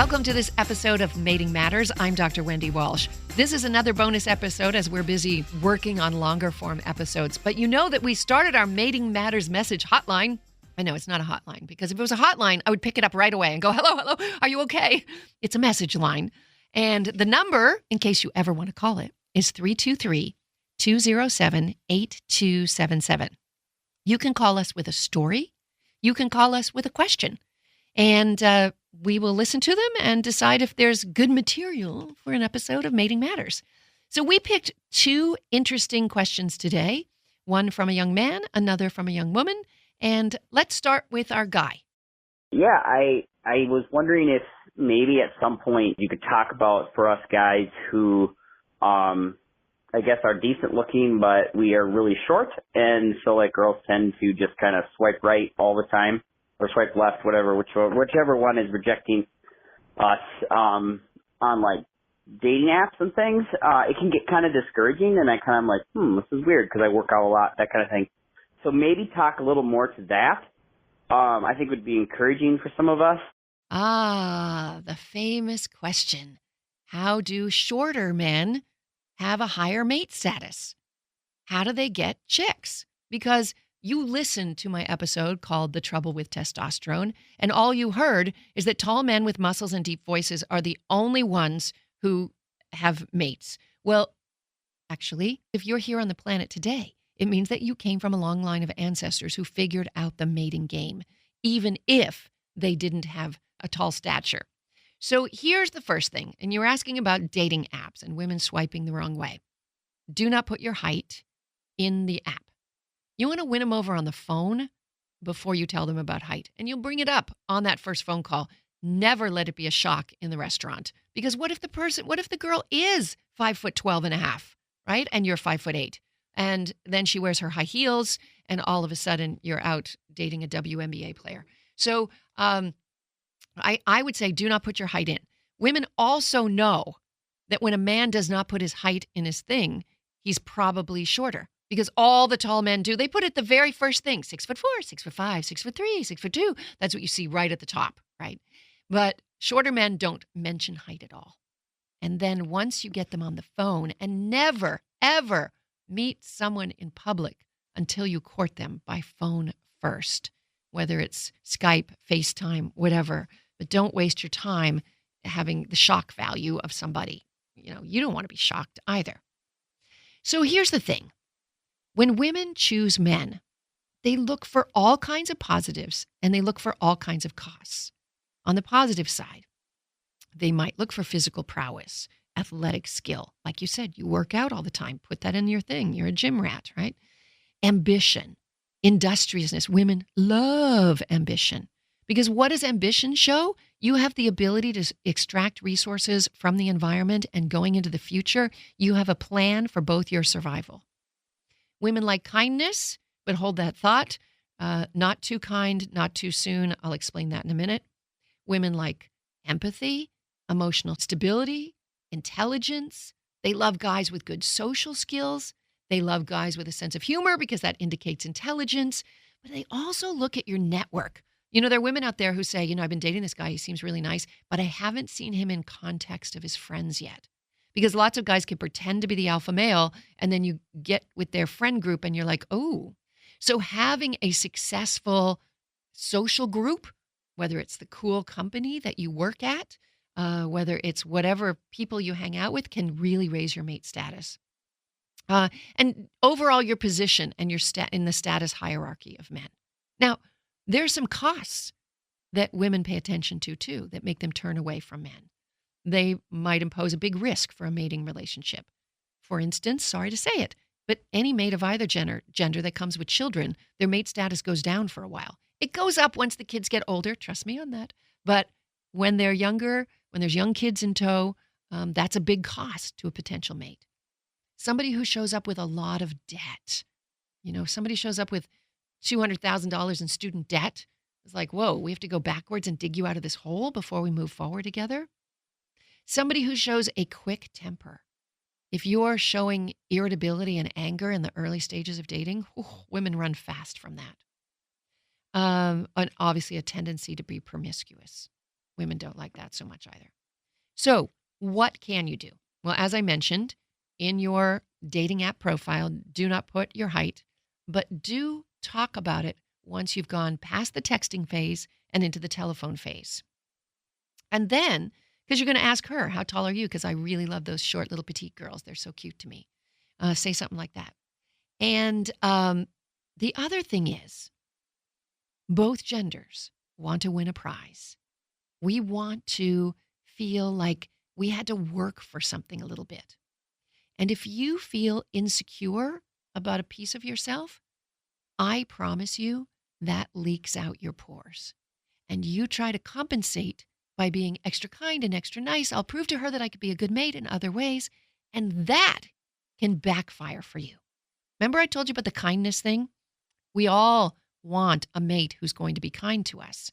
Welcome to this episode of Mating Matters. I'm Dr. Wendy Walsh. This is another bonus episode as we're busy working on longer form episodes. But you know that we started our Mating Matters message hotline. I know it's not a hotline because if it was a hotline, I would pick it up right away and go, hello, are you okay? It's a message line. And the number, in case you ever want to call it, is 323-207-8277. You can call us with a story. You can call us with a question. And we will listen to them and decide if there's good material for an episode of Mating Matters. So we picked two interesting questions today, one from a young man, another from a young woman. And let's start with our guy. Yeah, I was wondering if maybe at some point you could talk about for us guys who I guess are decent looking, but we are really short. And so like girls tend to just kind of swipe right all the time. Or swipe left, whatever, whichever one is rejecting us on like dating apps and things. It can get kind of discouraging, and I kind of am like, this is weird because I work out a lot, that kind of thing. So maybe talk a little more to that. I think would be encouraging for some of us. The famous question. How do shorter men have a higher mate status? How do they get chicks? Because you listened to my episode called The Trouble with Testosterone, and all you heard is that tall men with muscles and deep voices are the only ones who have mates. Well, actually, if you're here on the planet today, it means that you came from a long line of ancestors who figured out the mating game, even if they didn't have a tall stature. So here's the first thing, and you're asking about dating apps and women swiping the wrong way. Do not put your height in the app. You want to win them over on the phone before you tell them about height. And you'll bring it up on that first phone call. Never let it be a shock in the restaurant. Because what if the girl is 5'12.5", right? And you're 5'8". And then she wears her high heels and all of a sudden you're out dating a WNBA player. So I would say do not put your height in. Women also know that when a man does not put his height in his thing, he's probably shorter. Because all the tall men do, they put it the very first thing, 6'4", 6'5", 6'3", 6'2". That's what you see right at the top, right? But shorter men don't mention height at all. And then once you get them on the phone, and never, ever meet someone in public until you court them by phone first, whether it's Skype, FaceTime, whatever. But don't waste your time having the shock value of somebody. You don't want to be shocked either. So here's the thing. When women choose men, they look for all kinds of positives and they look for all kinds of costs. On the positive side, they might look for physical prowess, athletic skill. Like you said, you work out all the time. Put that in your thing. You're a gym rat, right? Ambition, industriousness. Women love ambition because what does ambition show? You have the ability to extract resources from the environment, and going into the future, you have a plan for both your survival. Women like kindness, but hold that thought. Not too kind, not too soon. I'll explain that in a minute. Women like empathy, emotional stability, intelligence. They love guys with good social skills. They love guys with a sense of humor because that indicates intelligence. But they also look at your network. There are women out there who say, I've been dating this guy. He seems really nice, but I haven't seen him in context of his friends yet. Because lots of guys can pretend to be the alpha male, and then you get with their friend group and you're like, oh. So having a successful social group, whether it's the cool company that you work at, whether it's whatever people you hang out with, can really raise your mate status. And overall, your position and your in the status hierarchy of men. Now, there's some costs that women pay attention to, too, that make them turn away from men. They might impose a big risk for a mating relationship. For instance, sorry to say it, but any mate of either gender that comes with children, their mate status goes down for a while. It goes up once the kids get older, trust me on that. But when they're younger, when there's young kids in tow, that's a big cost to a potential mate. Somebody who shows up with a lot of debt, somebody shows up with $200,000 in student debt, it's like, whoa, we have to go backwards and dig you out of this hole before we move forward together. Somebody who shows a quick temper. If you're showing irritability and anger in the early stages of dating, women run fast from that. And obviously a tendency to be promiscuous. Women don't like that so much either. So what can you do? Well, as I mentioned, in your dating app profile, do not put your height, but do talk about it once you've gone past the texting phase and into the telephone phase. And then, because you're going to ask her, how tall are you? Because I really love those short little petite girls. They're so cute to me. Say something like that. And the other thing is, both genders want to win a prize. We want to feel like we had to work for something a little bit. And if you feel insecure about a piece of yourself, I promise you that leaks out your pores. And you try to compensate by being extra kind and extra nice. I'll prove to her that I could be a good mate in other ways. And that can backfire for you. Remember I told you about the kindness thing? We all want a mate who's going to be kind to us.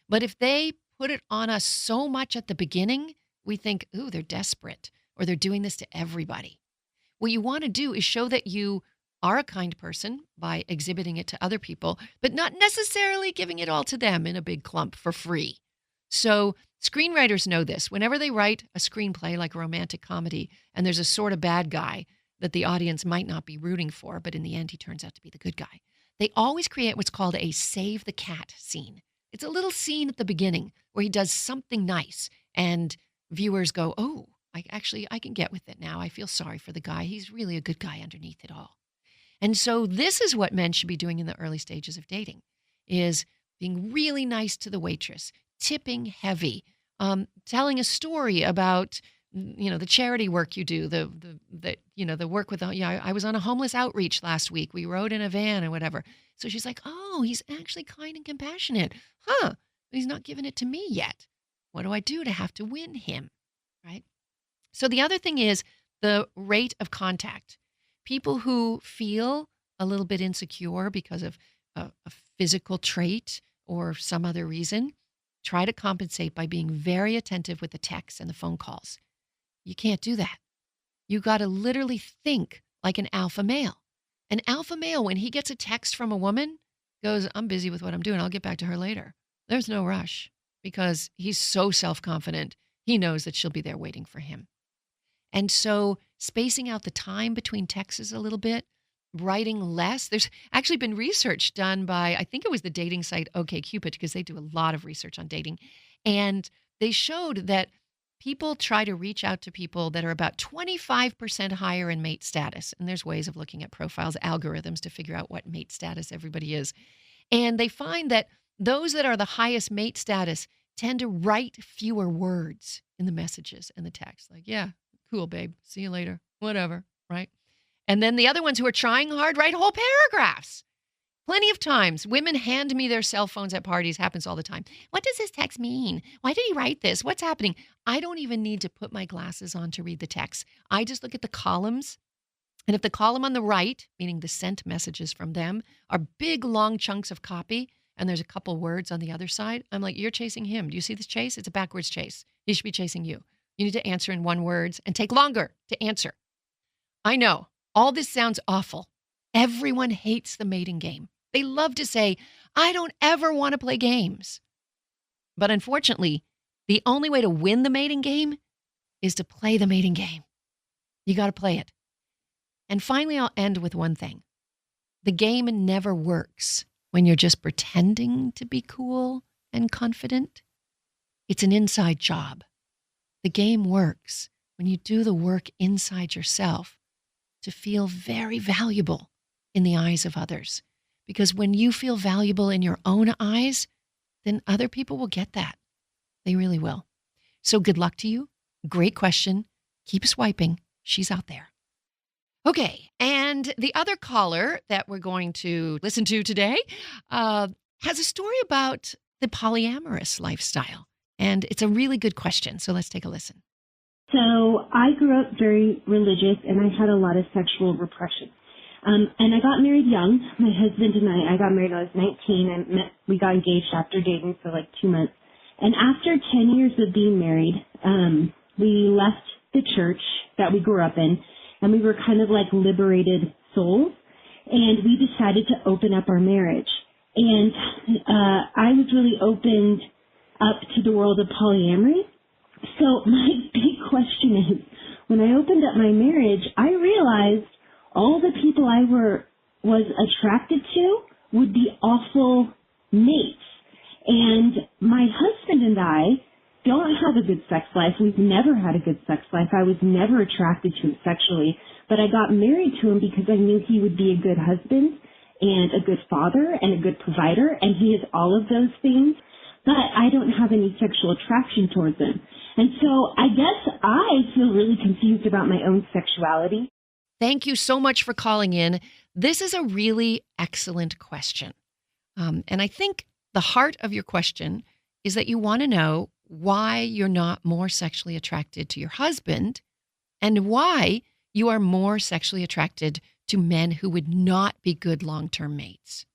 But if they put it on us so much at the beginning, we think, ooh, they're desperate or they're doing this to everybody. What you want to do is show that you are a kind person by exhibiting it to other people, but not necessarily giving it all to them in a big clump for free. So screenwriters know this. Whenever they write a screenplay like a romantic comedy and there's a sort of bad guy that the audience might not be rooting for, but in the end he turns out to be the good guy, they always create what's called a save the cat scene. It's a little scene at the beginning where he does something nice and viewers go, oh, I can get with it now. I feel sorry for the guy. He's really a good guy underneath it all. And so this is what men should be doing in the early stages of dating, is being really nice to the waitress, tipping heavy, telling a story about, the charity work you do, the work with, I was on a homeless outreach last week. We rode in a van or whatever. So she's like, oh, he's actually kind and compassionate. Huh, but he's not giving it to me yet. What do I do to have to win him, right? So the other thing is the rate of contact. People who feel a little bit insecure because of a physical trait or some other reason, try to compensate by being very attentive with the texts and the phone calls. You can't do that. You got to literally think like an alpha male. An alpha male, when he gets a text from a woman, goes, I'm busy with what I'm doing. I'll get back to her later. There's no rush because he's so self-confident. He knows that she'll be there waiting for him. And so spacing out the time between texts a little bit, writing less. There's actually been research done by, I think it was the dating site OkCupid, because they do a lot of research on dating. And they showed that people try to reach out to people that are about 25% higher in mate status. And there's ways of looking at profiles, algorithms to figure out what mate status everybody is. And they find that those that are the highest mate status tend to write fewer words in the messages and the text. Like, yeah, cool, babe. See you later. Whatever, right? And then the other ones who are trying hard write whole paragraphs. Plenty of times, women hand me their cell phones at parties. Happens all the time. What does this text mean? Why did he write this? What's happening? I don't even need to put my glasses on to read the text. I just look at the columns. And if the column on the right, meaning the sent messages from them, are big, long chunks of copy, and there's a couple words on the other side, I'm like, you're chasing him. Do you see this chase? It's a backwards chase. He should be chasing you. You need to answer in one word and take longer to answer. I know, all this sounds awful. Everyone hates the mating game. They love to say, I don't ever want to play games. But unfortunately, the only way to win the mating game is to play the mating game. You got to play it. And finally, I'll end with one thing. The game never works when you're just pretending to be cool and confident. It's an inside job. The game works when you do the work inside yourself to feel very valuable in the eyes of others. Because when you feel valuable in your own eyes, then other people will get that. They really will. So good luck to you. Great question. Keep swiping. She's out there. Okay, and the other caller that we're going to listen to today has a story about the polyamorous lifestyle. And it's a really good question, so let's take a listen. So I grew up very religious, and I had a lot of sexual repression. And I got married young. My husband and I got married when I was 19, and we got engaged after dating for like 2 months. And after 10 years of being married, we left the church that we grew up in, and we were kind of like liberated souls, and we decided to open up our marriage. And I was really opened up to the world of polyamory. So my big question is, when I opened up my marriage, I realized all the people I was attracted to would be awful mates. And my husband and I don't have a good sex life. We've never had a good sex life. I was never attracted to him sexually, but I got married to him because I knew he would be a good husband and a good father and a good provider, and he is all of those things, but I don't have any sexual attraction towards him. And so I guess I feel really confused about my own sexuality. Thank you so much for calling in. This is a really excellent question. And I think the heart of your question is that you want to know why you're not more sexually attracted to your husband and why you are more sexually attracted to men who would not be good long-term mates.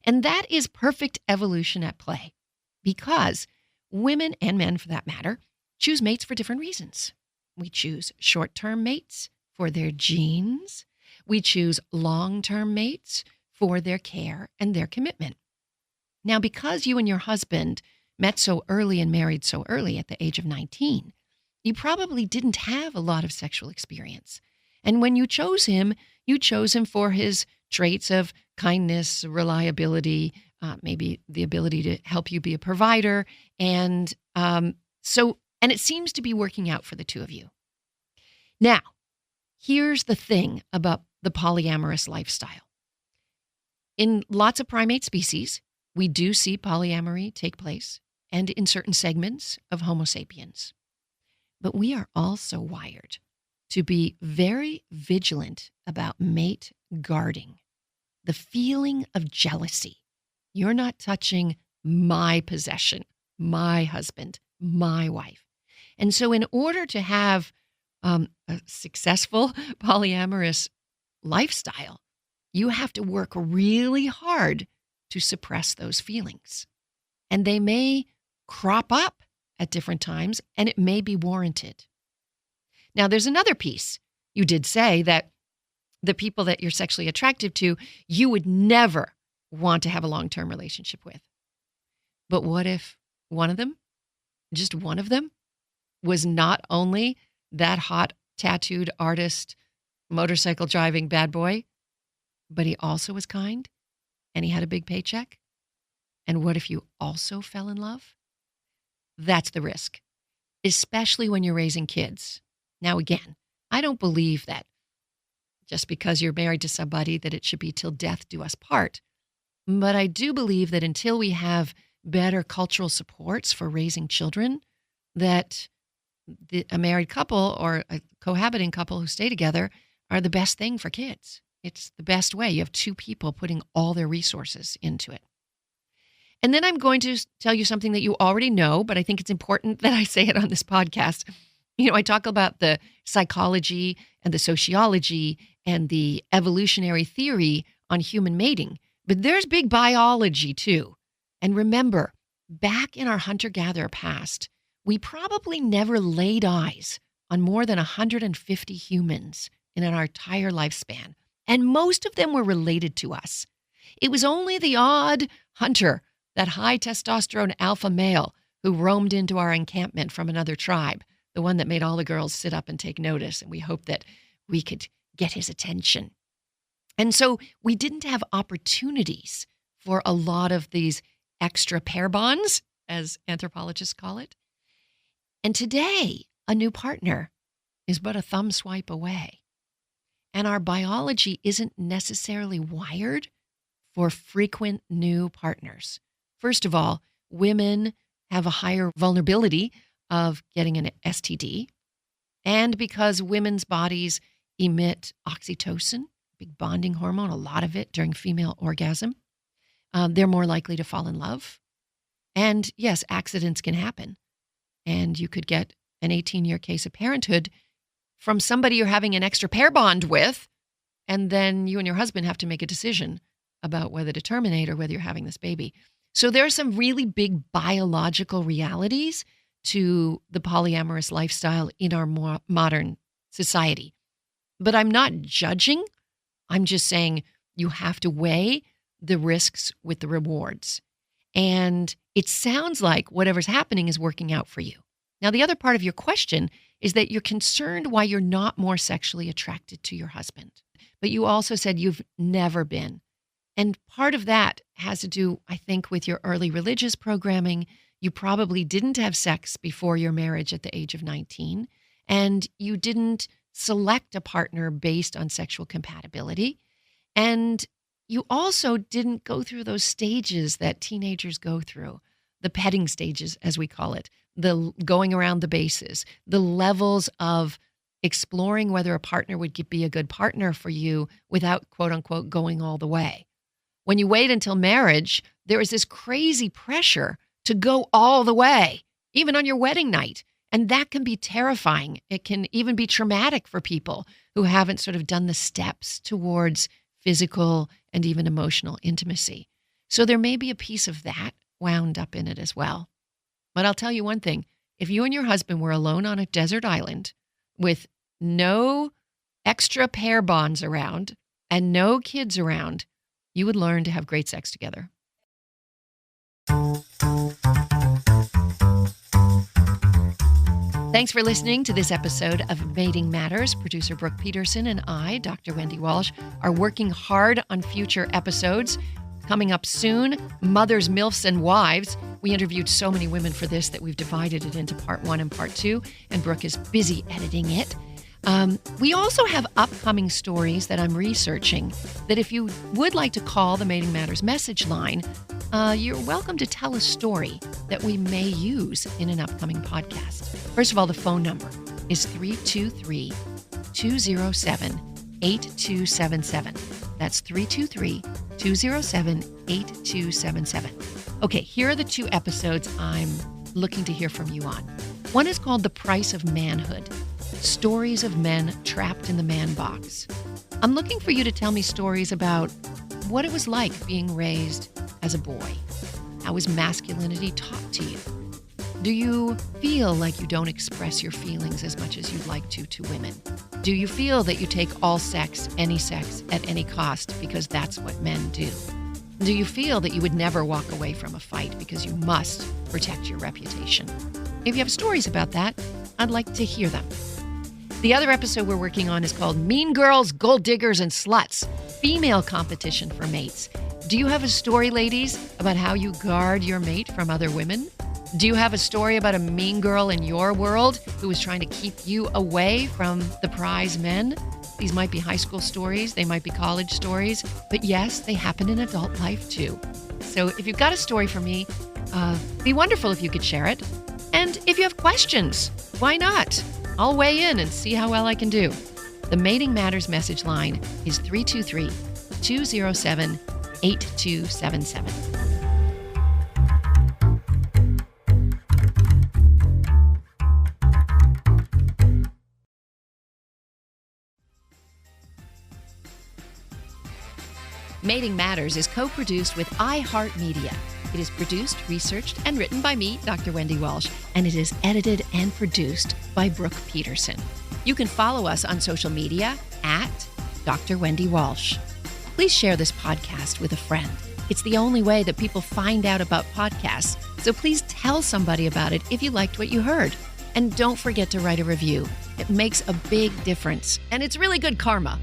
And that is perfect evolution at play because women and men, for that matter, choose mates for different reasons. We choose short-term mates for their genes. We choose long-term mates for their care and their commitment. Now, because you and your husband met so early and married so early at the age of 19, you probably didn't have a lot of sexual experience. And when you chose him for his traits of kindness, reliability, maybe the ability to help you be a provider. And it seems to be working out for the two of you. Now, here's the thing about the polyamorous lifestyle. In lots of primate species, we do see polyamory take place, and in certain segments of Homo sapiens. But we are also wired to be very vigilant about mate guarding, the feeling of jealousy. You're not touching my possession, my husband, my wife. And so in order to have a successful polyamorous lifestyle, you have to work really hard to suppress those feelings. And they may crop up at different times, and it may be warranted. Now, there's another piece. You did say that the people that you're sexually attracted to, you would never want to have a long-term relationship with. But what if one of them, just one of them, was not only that hot, tattooed artist, motorcycle driving bad boy, but he also was kind and he had a big paycheck? And what if you also fell in love? That's the risk, especially when you're raising kids. Now, again, I don't believe that just because you're married to somebody that it should be till death do us part. But I do believe that until we have better cultural supports for raising children, that a married couple or a cohabiting couple who stay together are the best thing for kids. It's the best way. You have two people putting all their resources into it. And then I'm going to tell you something that you already know, but I think it's important that I say it on this podcast. You know, I talk about the psychology and the sociology and the evolutionary theory on human mating, but there's big biology too. And remember, back in our hunter-gatherer past, we probably never laid eyes on more than 150 humans in our entire lifespan, and most of them were related to us. It was only the odd hunter, that high testosterone alpha male who roamed into our encampment from another tribe, the one that made all the girls sit up and take notice, and we hoped that we could get his attention. And so we didn't have opportunities for a lot of these extra pair bonds, as anthropologists call it. And today, a new partner is but a thumb swipe away. And our biology isn't necessarily wired for frequent new partners. First of all, women have a higher vulnerability of getting an STD. And because women's bodies emit oxytocin, big bonding hormone, a lot of it during female orgasm, they're more likely to fall in love. And yes, accidents can happen. And you could get an 18-year case of parenthood from somebody you're having an extra pair bond with, and then you and your husband have to make a decision about whether to terminate or whether you're having this baby. So there are some really big biological realities to the polyamorous lifestyle in our more modern society. But I'm not judging. I'm just saying you have to weigh the risks with the rewards. And it sounds like whatever's happening is working out for you. Now, the other part of your question is that you're concerned why you're not more sexually attracted to your husband. But you also said you've never been. And part of that has to do, I think, with your early religious programming. You probably didn't have sex before your marriage at the age of 19, and you didn't select a partner based on sexual compatibility. And you also didn't go through those stages that teenagers go through, the petting stages, as we call it, the going around the bases, the levels of exploring whether a partner would be a good partner for you without, quote unquote, going all the way. When you wait until marriage, there is this crazy pressure to go all the way, even on your wedding night. And that can be terrifying. It can even be traumatic for people who haven't sort of done the steps towards physical and even emotional intimacy. So there may be a piece of that wound up in it as well. But I'll tell you one thing. If you and your husband were alone on a desert island with no extra pair bonds around and no kids around, you would learn to have great sex together. Thanks for listening to this episode of Mating Matters. Producer Brooke Peterson and I, Dr. Wendy Walsh, are working hard on future episodes. Coming up soon, Mothers, MILFs, and Wives. We interviewed so many women for this that we've divided it into part 1 and part 2, and Brooke is busy editing it. We also have upcoming stories that I'm researching that if you would like to call the Mating Matters message line, you're welcome to tell a story that we may use in an upcoming podcast. First of all, the phone number is 323-207-8277. That's 323-207-8277. Okay, here are the 2 episodes I'm looking to hear from you on. One is called The Price of Manhood. Stories of men trapped in the man box. I'm looking for you to tell me stories about what it was like being raised as a boy. How was masculinity taught to you? Do you feel like you don't express your feelings as much as you'd like to women? Do you feel that you take all sex, at any cost because that's what men do? Do you feel that you would never walk away from a fight because you must protect your reputation? If you have stories about that, I'd like to hear them. The other episode we're working on is called Mean Girls, Gold Diggers, and Sluts, Female Competition for Mates. Do you have a story, ladies, about how you guard your mate from other women? Do you have a story about a mean girl in your world who is trying to keep you away from the prize men? These might be high school stories, they might be college stories, but yes, they happen in adult life too. So if you've got a story for me, it'd be wonderful if you could share it. And if you have questions, why not? I'll weigh in and see how well I can do. The Mating Matters message line is 323-207-8277. Mating Matters is co-produced with iHeartMedia. It is produced, researched, and written by me, Dr. Wendy Walsh, and it is edited and produced by Brooke Peterson. You can follow us on social media at Dr. Wendy Walsh. Please share this podcast with a friend. It's the only way that people find out about podcasts, so please tell somebody about it if you liked what you heard. And don't forget to write a review. It makes a big difference, and it's really good karma.